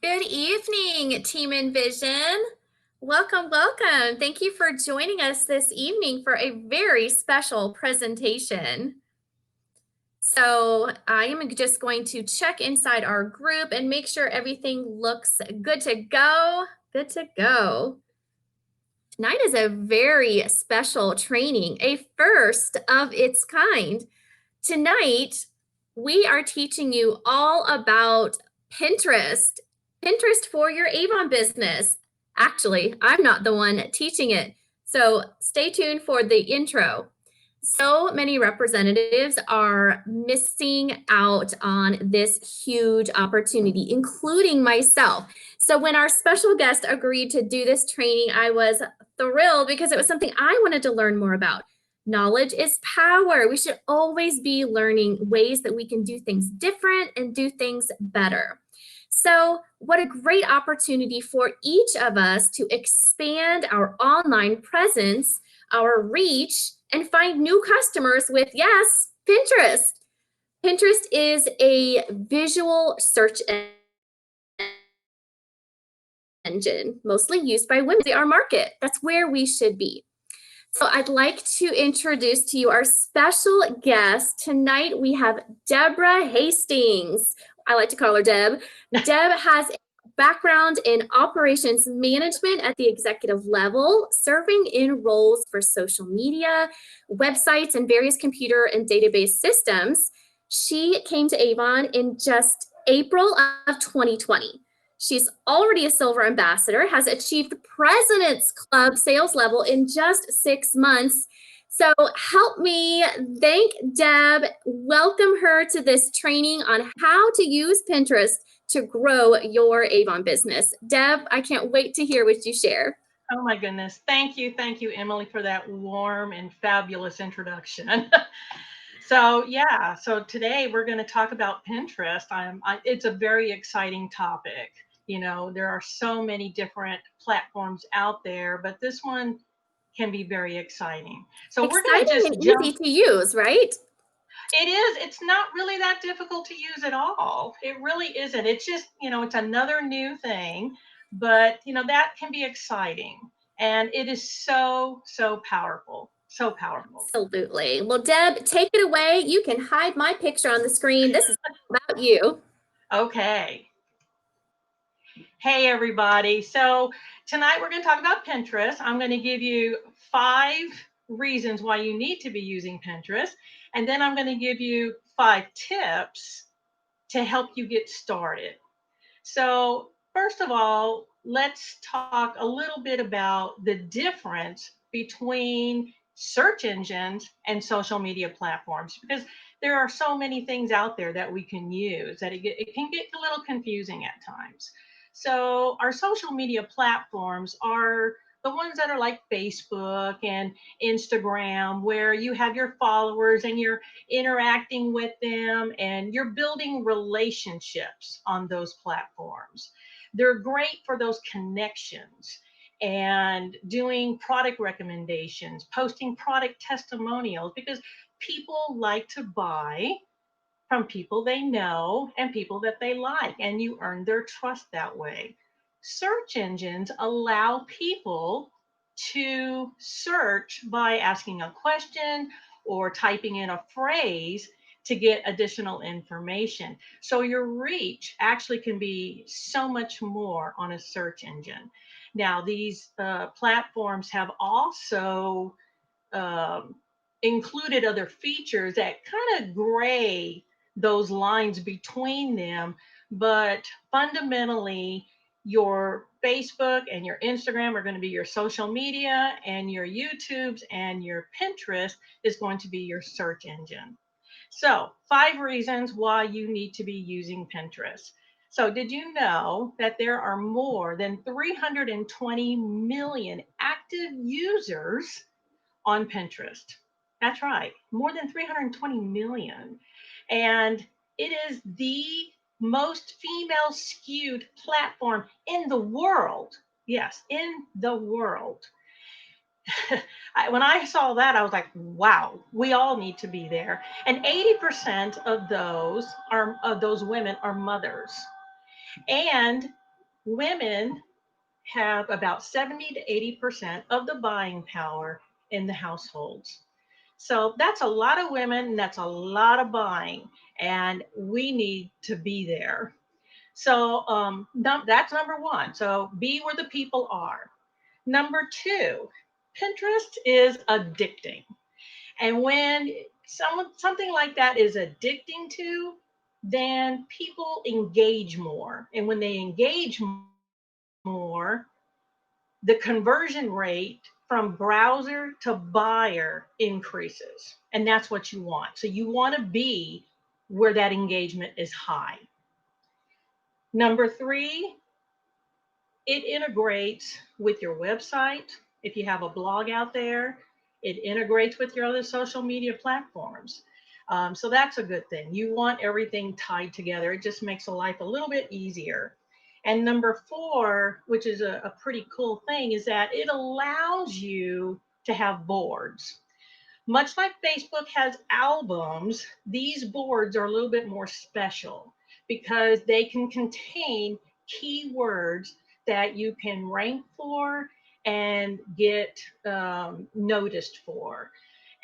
Good evening, Team Envision. Welcome, welcome. Thank you for joining us this evening for a very special presentation. So I am just going to check inside our group and make sure everything looks good to go. Good to go. Tonight is a very special training, a first of its kind. Tonight, we are teaching you all about Pinterest. Pinterest for your Avon business. Actually, I'm not the one teaching it. So stay tuned for the intro. So many representatives are missing out on this huge opportunity, including myself. So when our special guest agreed to do this training, I was thrilled because it was something I wanted to learn more about. Knowledge is power. We should always be learning ways that we can do things different and do things better. So, what a great opportunity for each of us to expand our online presence, our reach, and find new customers with, yes, Pinterest. Pinterest is a visual search engine, mostly used by women in our market. That's where we should be. So I'd like to introduce to you our special guest. Tonight we have Deborah Hastings. I like to call her Deb. Deb has a background in operations management at the executive level, serving in roles for social media, websites, and various computer and database systems. She came to Avon in just April of 2020. She's already a silver ambassador, has achieved President's Club sales level in just 6 months. So help me thank Deb, welcome her to this training on how to use Pinterest to grow your Avon business. Deb, I can't wait to hear what you share. Oh my goodness. Thank you, Emily, for that warm and fabulous introduction. So today we're going to talk about Pinterest. It's a very exciting topic. You know, there are so many different platforms out there, but this one can be very exciting. So we're going to Exciting just and easy jump. to use, right? It is. It's not really that difficult to use at all. It really isn't. It's just, it's another new thing, but, that can be exciting. And it is so, so powerful. So powerful. Absolutely. Well, Deb, take it away. You can hide my picture on the screen. This is about you. Okay. Hey, everybody. So tonight we're going to talk about Pinterest. I'm going to give you 5 reasons why you need to be using Pinterest. And then I'm going to give you 5 tips to help you get started. So, first of all, let's talk a little bit about the difference between search engines and social media platforms because there are so many things out there that we can use that it can get a little confusing at times. So, our social media platforms are the ones that are like Facebook and Instagram, where you have your followers and you're interacting with them and you're building relationships on those platforms. They're great for those connections and doing product recommendations, posting product testimonials, because people like to buy from people they know and people that they like, and you earn their trust that way. Search engines allow people to search by asking a question or typing in a phrase to get additional information. So your reach actually can be so much more on a search engine. Now, these platforms have also um, included other features that kind of gray those lines between them. But fundamentally, your Facebook and your Instagram are going to be your social media, and your YouTubes and your Pinterest is going to be your search engine. So, 5 reasons why you need to be using Pinterest. So, did you know that there are more than 320 million active users on Pinterest? That's right, more than 320 million. And it is the most female skewed platform in the world. Yes, in the world. When I saw that, I was like, wow, we all need to be there. And 80% of those women are mothers. And Women have about 70 to 80% of the buying power in the households. So that's a lot of women, and that's a lot of buying, and we need to be there. So that's number one. So be where the people are. Number two, Pinterest is addicting. And when something like that is addicting to, then people engage more. And when they engage more, the conversion rate from browser to buyer increases. And that's what you want. So you want to be where that engagement is high. Number three, it integrates with your website. If you have a blog out there, it integrates with your other social media platforms. So that's a good thing. You want everything tied together. It just makes a life a little bit easier. And number four, which is a pretty cool thing, is that it allows you to have boards. Much like Facebook has albums, these boards are a little bit more special because they can contain keywords that you can rank for and get noticed for.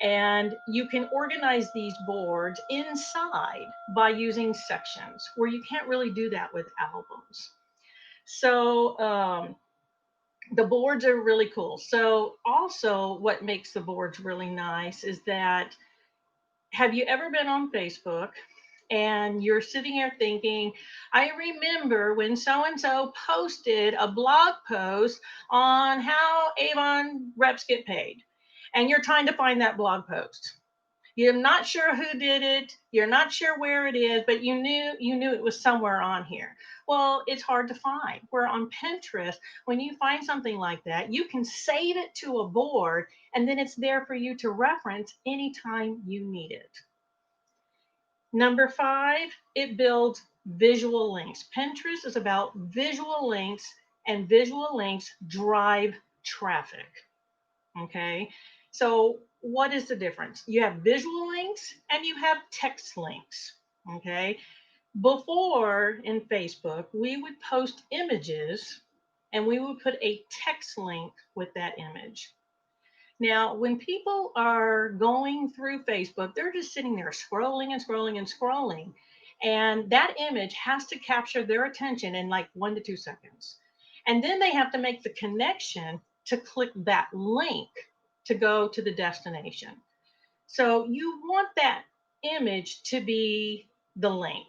And you can organize these boards inside by using sections where you can't really do that with albums. So the boards are really cool. So also what makes the boards really nice is that, have you ever been on Facebook and you're sitting here thinking, I remember when so and so posted a blog post on how Avon reps get paid, and you're trying to find that blog post. You're not sure who did it. You're not sure where it is, but you knew it was somewhere on here. Well, it's hard to find. Where on Pinterest, when you find something like that, you can save it to a board, and then it's there for you to reference anytime you need it. Number five, it builds visual links. Pinterest is about visual links, and visual links drive traffic. Okay. So what is the difference? You have visual links and you have text links. Okay. Before in Facebook, we would post images and we would put a text link with that image. Now, when people are going through Facebook, they're just sitting there scrolling and scrolling and scrolling. And that image has to capture their attention in like 1 to 2 seconds. And then they have to make the connection to click that link to go to the destination. So you want that image to be the link.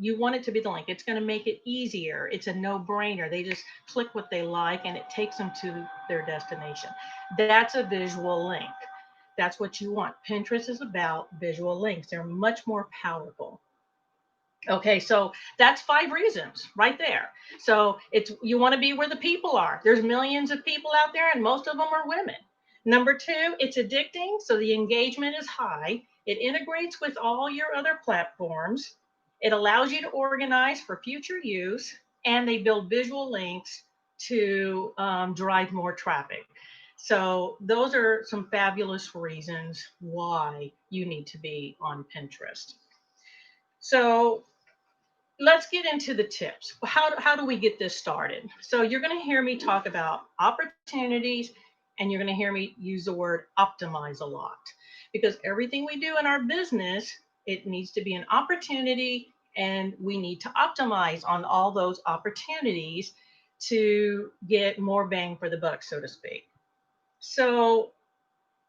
You want it to be the link. It's going to make it easier. It's a no brainer. They just click what they like and it takes them to their destination. That's a visual link. That's what you want. Pinterest is about visual links, they're much more powerful. Okay, so that's 5 reasons right there. So it's, you want to be where the people are. There's millions of people out there, and most of them are women. Number two, it's addicting, so the engagement is high. It integrates with all your other platforms. It allows you to organize for future use, and they build visual links to drive more traffic. So those are some fabulous reasons why you need to be on Pinterest. So let's get into the tips. How do we get this started? So you're going to hear me talk about opportunities, and you're going to hear me use the word optimize a lot, because everything we do in our business, it needs to be an opportunity, and we need to optimize on all those opportunities to get more bang for the buck, so to speak. So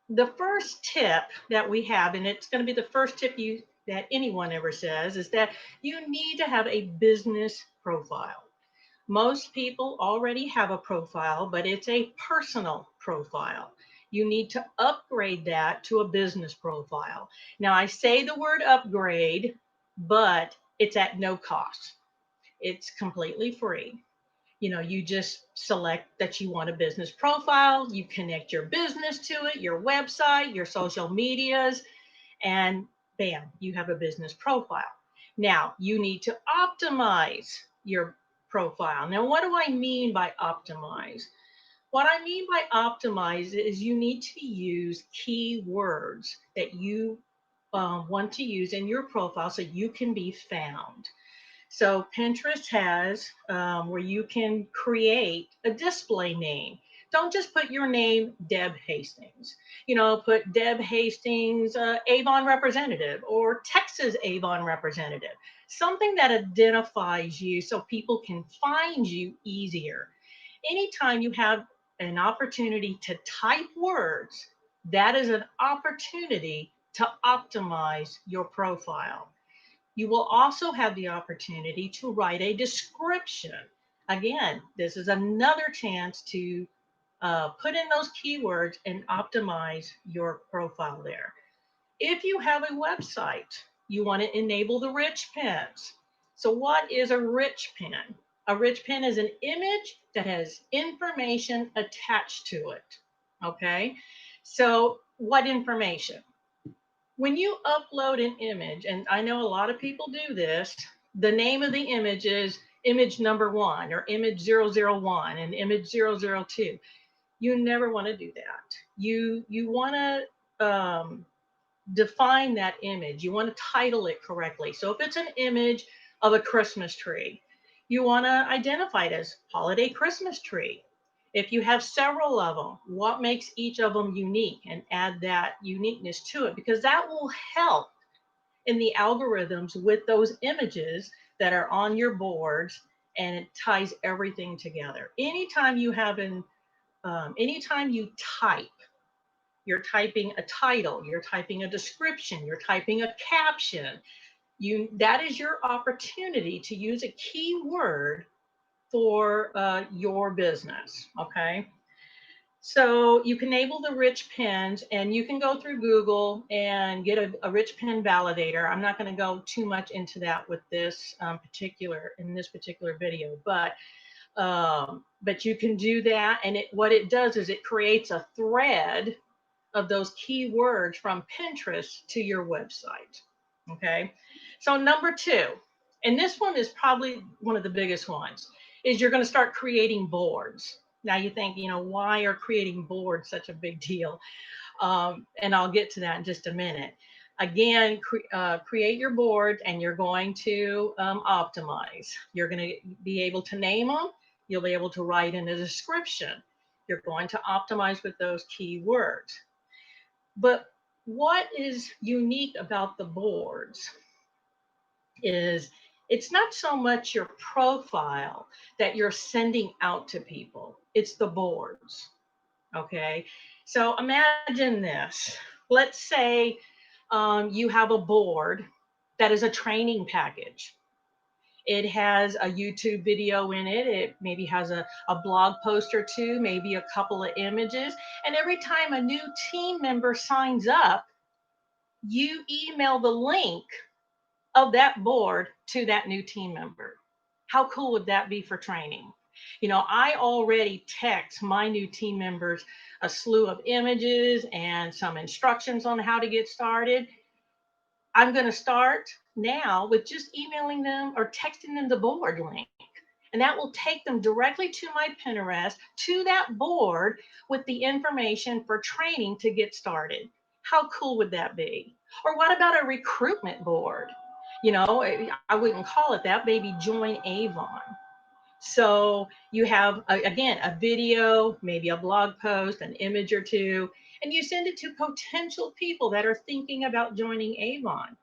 the first tip that we have, and it's going to be the first tip that anyone ever says, is that you need to have a business profile. Most people already have a profile, but it's a personal profile. You need to upgrade that to a business profile. Now, I say the word upgrade, but it's at no cost. It's completely free. You just select that you want a business profile, you connect your business to it, your website, your social medias, and bam, you have a business profile. Now, you need to optimize your profile. Now, what do I mean by optimize? What I mean by optimize is you need to use keywords that you want to use in your profile so you can be found. So Pinterest has where you can create a display name. Don't just put your name, Deb Hastings. Put Deb Hastings, Avon representative, or Texas Avon representative. Something that identifies you so people can find you easier. Anytime you have an opportunity to type words, that is an opportunity to optimize your profile. You will also have the opportunity to write a description. Again, this is another chance to put in those keywords and optimize your profile there. If you have a website, you want to enable the rich pins. So what is a rich pin? A rich pin is an image that has information attached to it. Okay. So what information? When you upload an image, and I know a lot of people do this, the name of the image is image number 1 or image 001 and image 002. You never want to do that. You want to define that image. You want to title it correctly. So if it's an image of a Christmas tree, you want to identify it as holiday Christmas tree. If you have several of them, what makes each of them unique, and add that uniqueness to it, because that will help in the algorithms with those images that are on your boards, and it ties everything together. Anytime you type, you're typing a title, you're typing a description, you're typing a caption. That is your opportunity to use a keyword for your business. Okay. So you can enable the rich pins, and you can go through Google and get a rich pin validator. I'm not going to go too much into that with this in this particular video, but you can do that. And what it does is it creates a thread of those keywords from Pinterest to your website. Okay. So number 2, and this one is probably one of the biggest ones, is you're going to start creating boards. Now you think, why are creating boards such a big deal? And I'll get to that in just a minute. Again, create your board, and you're going to optimize. You're going to be able to name them. You'll be able to write in a description. You're going to optimize with those keywords. But what is unique about the boards is it's not so much your profile that you're sending out to people, it's the boards. Okay. So imagine this. Let's say you have a board that is a training package. It has a YouTube video in it. It maybe has a blog post or two, maybe a couple of images. And every time a new team member signs up, you email the link of that board to that new team member. How cool would that be for training? I already text my new team members a slew of images and some instructions on how to get started. I'm going to start now with just emailing them or texting them the board link. And that will take them directly to my Pinterest, to that board with the information for training to get started. How cool would that be? Or what about a recruitment board? I wouldn't call it that, maybe Join Avon. So you have, again, a video, maybe a blog post, an image or two, and you send it to potential people that are thinking about joining Avon.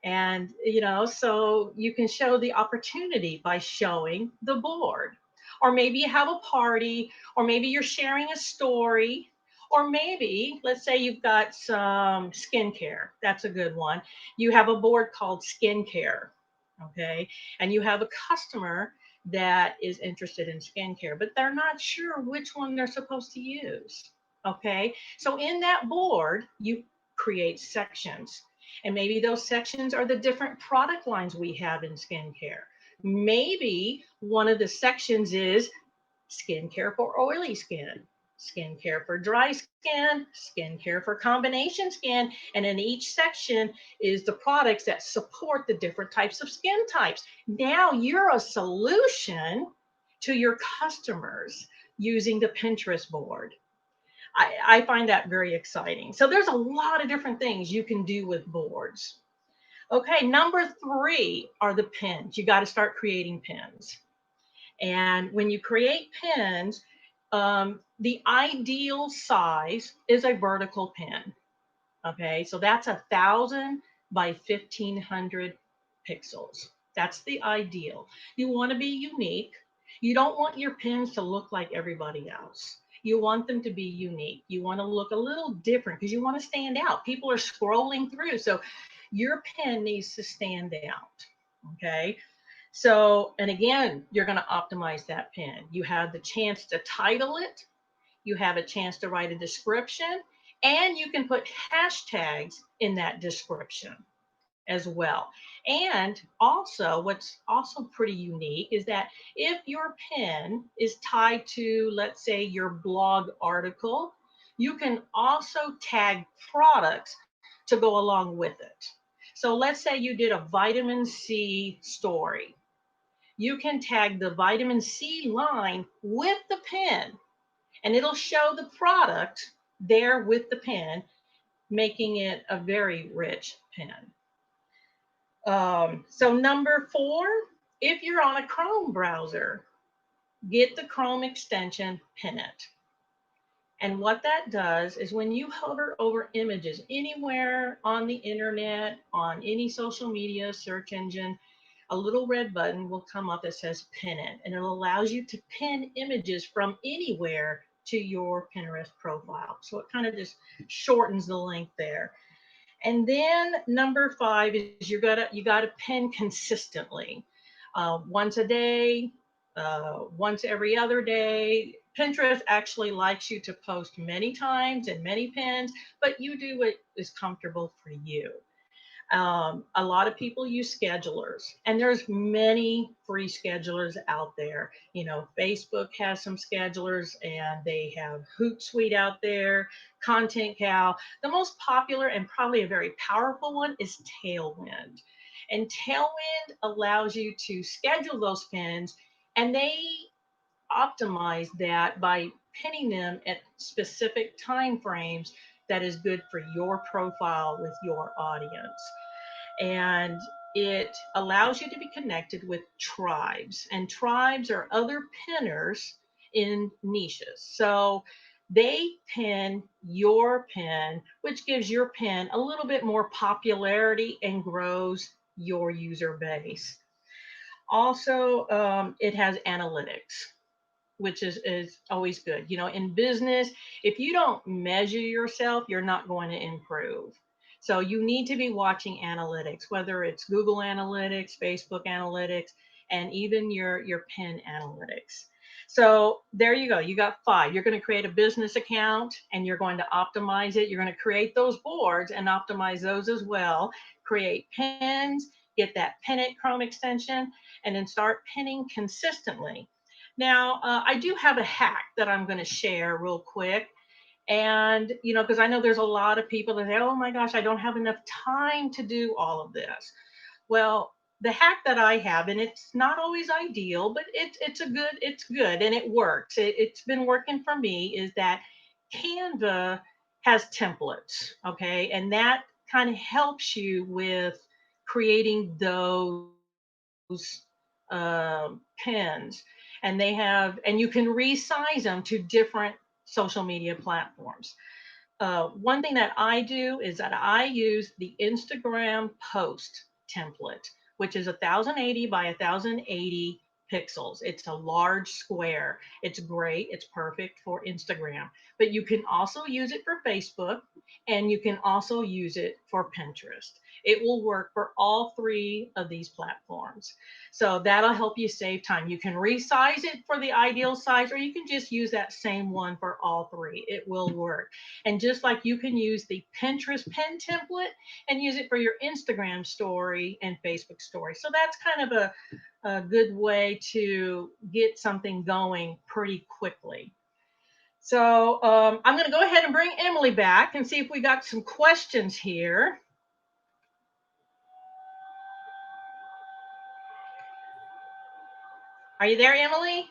And, so you can show the opportunity by showing the board. Or maybe you have a party, or maybe you're sharing a story, or maybe, let's say you've got some skincare. That's a good one. You have a board called skincare. Okay. And you have a customer that is interested in skincare, but they're not sure which one they're supposed to use. Okay. So in that board, you create sections. And maybe those sections are the different product lines we have in skincare. Maybe one of the sections is skincare for oily skin, skincare for dry skin, skincare for combination skin. And in each section is the products that support the different types of skin types. Now you're a solution to your customers using the Pinterest board. I find that very exciting. So there's a lot of different things you can do with boards. Okay, number 3 are the pins. You got to start creating pins. And when you create pins, the ideal size is a vertical pin. Okay, so that's 1,000 by 1,500 pixels. That's the ideal. You want to be unique. You don't want your pins to look like everybody else. You want them to be unique. You want to look a little different because you want to stand out. People are scrolling through, so your pin needs to stand out. Okay, so, and again, you're going to optimize that pin. You have the chance to title it, you have a chance to write a description, and you can put hashtags in that description as well. And also, what's also pretty unique is that if your pin is tied to, let's say, your blog article, you can also tag products to go along with it. So let's say you did a vitamin C story. You can tag the vitamin C line with the pin, and it'll show the product there with the pen, making it a very rich pen. So number 4, if you're on a Chrome browser, get the Chrome extension, pin it. And what that does is when you hover over images anywhere on the internet, on any social media search engine, a little red button will come up that says pin it, and it allows you to pin images from anywhere to your Pinterest profile. So it kind of just shortens the length there. And then number 5 is you gotta pin consistently, once a day, once every other day. Pinterest actually likes you to post many times and many pins, but you do what is comfortable for you. A lot of people use schedulers, and there's many free schedulers out there. You know, Facebook has some schedulers, and they have Hootsuite out there, Content Cow. The most popular and probably a very powerful one is Tailwind. And Tailwind allows you to schedule those pins, and they optimize that by pinning them at specific time frames that is good for your profile with your audience. And it allows you to be connected with tribes, and tribes are other pinners in niches. So they pin your pin, which gives your pin a little bit more popularity and grows your user base. Also, it has analytics, which is always good. You know, in business, if you don't measure yourself, you're not going to improve. So you need to be watching analytics, whether it's Google Analytics, Facebook Analytics, and even your pin analytics. So there you go. You got 5. You're going to create a business account and you're going to optimize it. You're going to create those boards and optimize those as well. Create pins, get that pin it Chrome extension, and then start pinning consistently. Now, I do have a hack that I'm going to share real quick. And, you know, because I know there's a lot of people that say, oh my gosh, I don't have enough time to do all of this. Well, the hack that I have, and it's not always ideal, but it's good and it works. It's been working for me, is that Canva has templates, okay? And that kind of helps you with creating those pins, and they have, and you can resize them to different social media platforms. One thing that I do is that I use the Instagram post template, which is 1080 by 1080 pixels. It's a large square. It's great. It's perfect for Instagram, but you can also use it for Facebook, and you can also use it for Pinterest. It will work for all 3 of these platforms. So that'll help you save time. You can resize it for the ideal size, or you can just use that same one for all 3. It will work. And just like you can use the Pinterest pin template and use it for your Instagram story and Facebook story. So that's kind of a good way to get something going pretty quickly. So I'm going to go ahead and bring Emily back and see if we got some questions here. Are you there, Emily?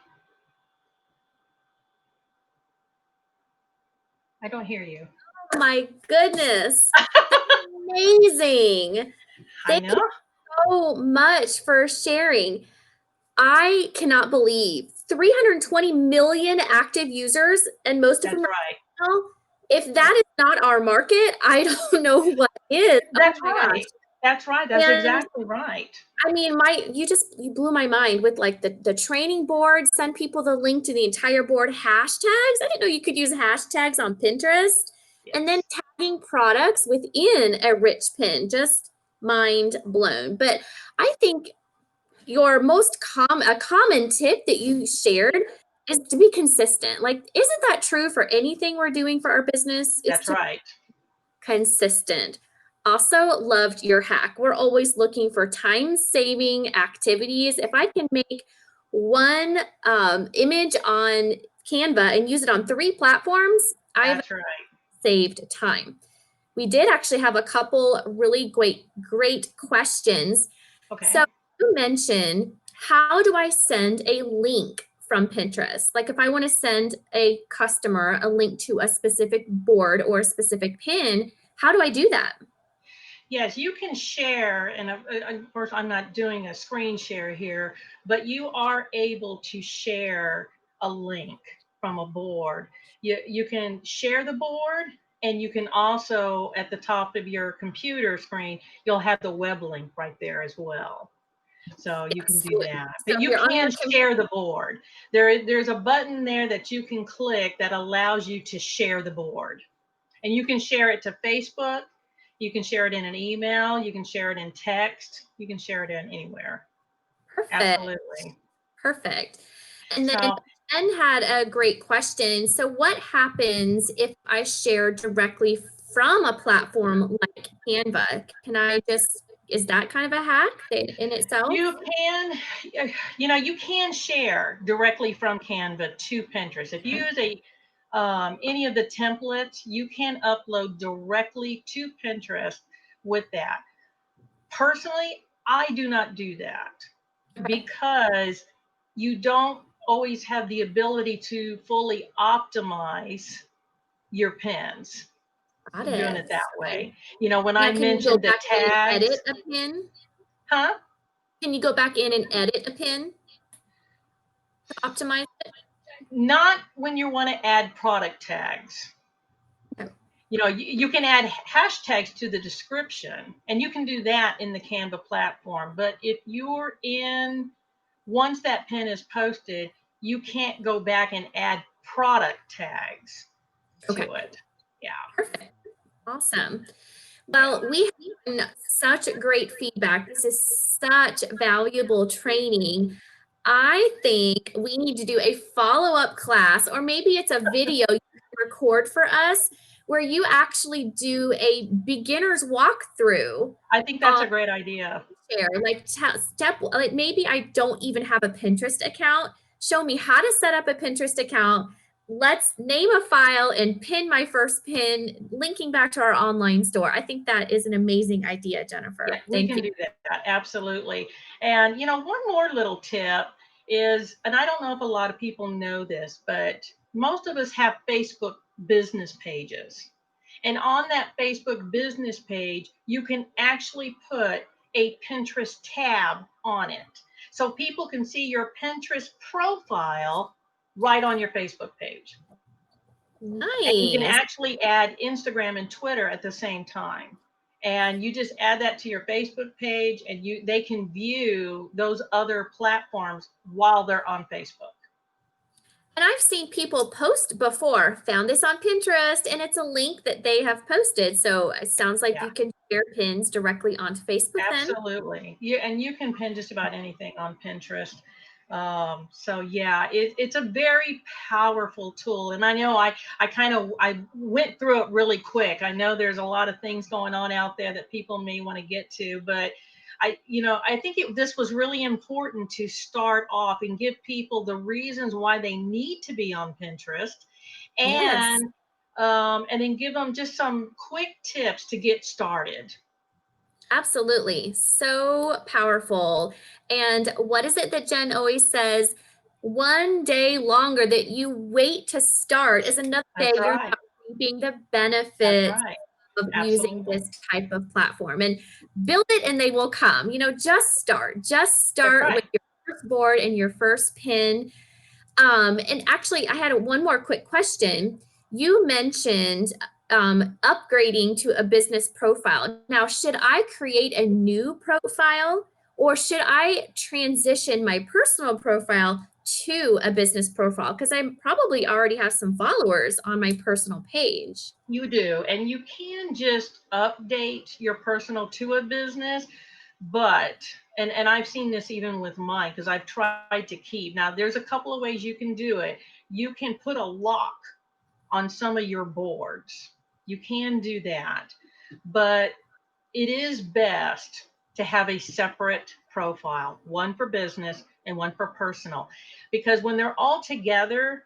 I don't hear you. Oh my goodness. Amazing. I Thank you know. so much for sharing. I cannot believe 320 million active users, and most of them That's are right. female. If that is not our market, I don't know what is. Oh That's my gosh. right. That's right. That's And exactly right. I mean, you blew my mind with like the training board, send people the link to the entire board, hashtags. I didn't know you could use hashtags on Pinterest. And then Yes. tagging products within a rich pin, just mind blown. But I think your a common tip that you shared is to be consistent. Like, isn't that true for anything we're doing for our business? It's That's to right. consistent. Also, loved your hack. We're always looking for time saving activities. If I can make one image on Canva and use it on 3 platforms, I've That's right. saved time. We did actually have a couple really great questions. So Okay. you mentioned, how do I send a link from Pinterest? Like if I want to send a customer a link to a specific board or a specific pin, how do I do that? Yes, you can share, and of course, I'm not doing a screen share here, but you are able to share a link from a board. You can share the board, and you can also, at the top of your computer screen, you'll have the web link right there as well. So you can Yes. do that. So But you you're on your can share the board. There's a button there that you can click that allows you to share the board. And you can share it to Facebook, you can share it in an email, you can share it in text, you can share it in anywhere. perfect. Absolutely. Perfect. And then So Jen had a great question. So what happens if I share directly from a platform like Canva? Can I just, is that kind of a hack in itself? you can, you can share directly from Canva to Pinterest. If you use any of the templates, you can upload directly to Pinterest with that. Personally, I do not do that Okay, because you don't always have the ability to fully optimize your pins got doing it. it that Okay. way. When I Now, can you go mentioned the back in and edit tags, a pin? huh? Can you go back in and edit a pin to optimize it? Not when you want to add product tags. Okay. You can add hashtags to the description, and you can do that in the Canva platform. But if you're in, once that pin is posted, you can't go back and add product tags Okay. to it. Yeah, Perfect. Awesome. yeah. Well, we have gotten such great feedback. This is such valuable training. I think we need to do a follow-up class, or maybe it's a video you can record for us where you actually do a beginner's walkthrough I think that's on a great idea. share, like step, like maybe I don't even have a Pinterest account. Show me how to set up a Pinterest account. Let's name a file and pin my first pin, linking back to our online store. I think that is an amazing idea, Yeah, Jennifer. we Thank can you. do that. Absolutely. And, one more little tip is, and I don't know if a lot of people know this, but most of us have Facebook business pages. And on that Facebook business page, you can actually put a Pinterest tab on it. So people can see your Pinterest profile right on your Facebook page. And you can Nice. actually add Instagram and Twitter at the same time. And you just add that to your Facebook page, and they can view those other platforms while they're on Facebook. And I've seen people post before, found this on Pinterest, and it's a link that they have posted. So it sounds like Yeah, you can share pins directly onto Facebook then. absolutely. And you can pin just about anything on Pinterest. So yeah, it's a very powerful tool. And I know I went through it really quick. I know there's a lot of things going on out there that people may want to get to, but I think this was really important to start off and give people the reasons why they need to be on Pinterest, Yes. and and then give them just some quick tips to get started. Absolutely. So powerful. And what is it that Jen always says? One day longer that you wait to start is another day That's you're right. not reaping the That's benefits right. of using Absolutely. this type of platform, and build it and they will come. Just That's start with right. your first board and your first pin. And actually, I had one more quick question. You mentioned upgrading to a business profile. Now, should I create a new profile or should I transition my personal profile to a business profile? Because I probably already have some followers on my personal page. You do. And you can just update your personal to a business, but and I've seen this even with mine because I've tried to keep. Now there's a couple of ways you can do it. You can put a lock on some of your boards. You can do that. But it is best to have a separate profile, one for business and one for personal, because when they're all together,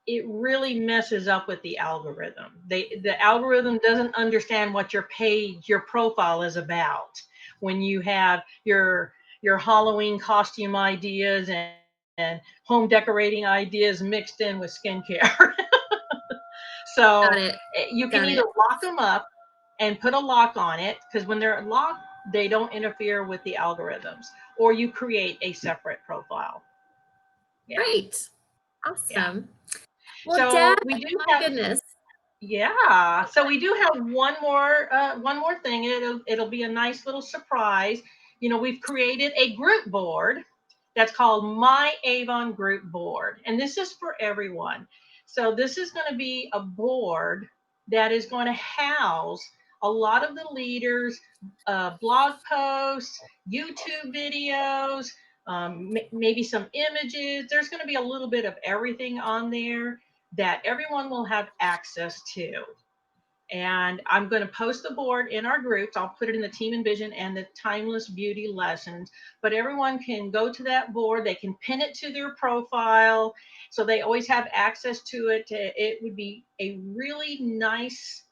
it really messes up with the algorithm. The algorithm doesn't understand what your page, your profile is about when you have your Halloween costume ideas and home decorating ideas mixed in with skincare. Got So it. you can Got either it. lock them up and put a lock on it, because when they're locked, they don't interfere with the algorithms, or you create a separate profile. Yeah, Great. yeah. Awesome. Well, Deb, So we do my have, goodness. yeah. So we do have one more thing. It'll be a nice little surprise. We've created a group board that's called My Avon Group Board, and this is for everyone. So this is going to be a board that is going to house a lot of the leaders, blog posts, YouTube videos, maybe some images. There's going to be a little bit of everything on there that everyone will have access to. And I'm going to post the board in our groups. I'll put it in the Team Envision and the Timeless Beauty Lessons. But everyone can go to that board. They can pin it to their profile, so they always have access to it. It would be a really nice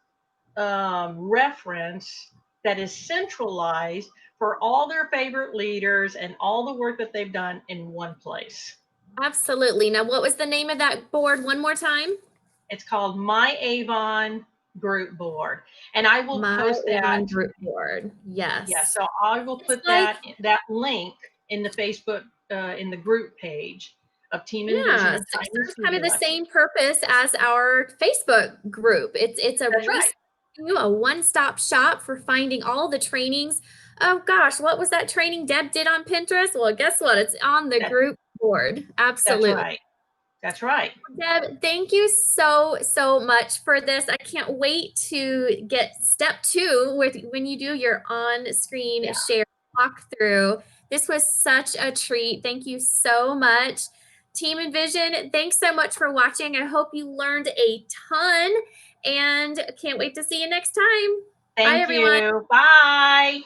reference that is centralized for all their favorite leaders and all the work that they've done in one place. Absolutely. Now, what was the name of that board one more time? It's called My Avon Group Board, and I will My post that. Avon group board. Yeah, Yes. so I will It's put like, that link in the Facebook in the group page of Team Envision yeah, and so it Timeless serves kind Beauty of the Lessons. same purpose as our Facebook group. It's a That's resource, right. a one-stop shop for finding all the trainings. Oh gosh, what was that training Deb did on Pinterest? Well, guess what? It's on the That, group board. that's Absolutely. right. That's right. Deb, thank you so much for this. I can't wait to get step 2 with when you do your on-screen Yeah. share walkthrough. This was such a treat. Thank you so much. Team Envision, thanks so much for watching. I hope you learned a ton and can't wait to see you next time. Bye, Thank everyone. you. Bye.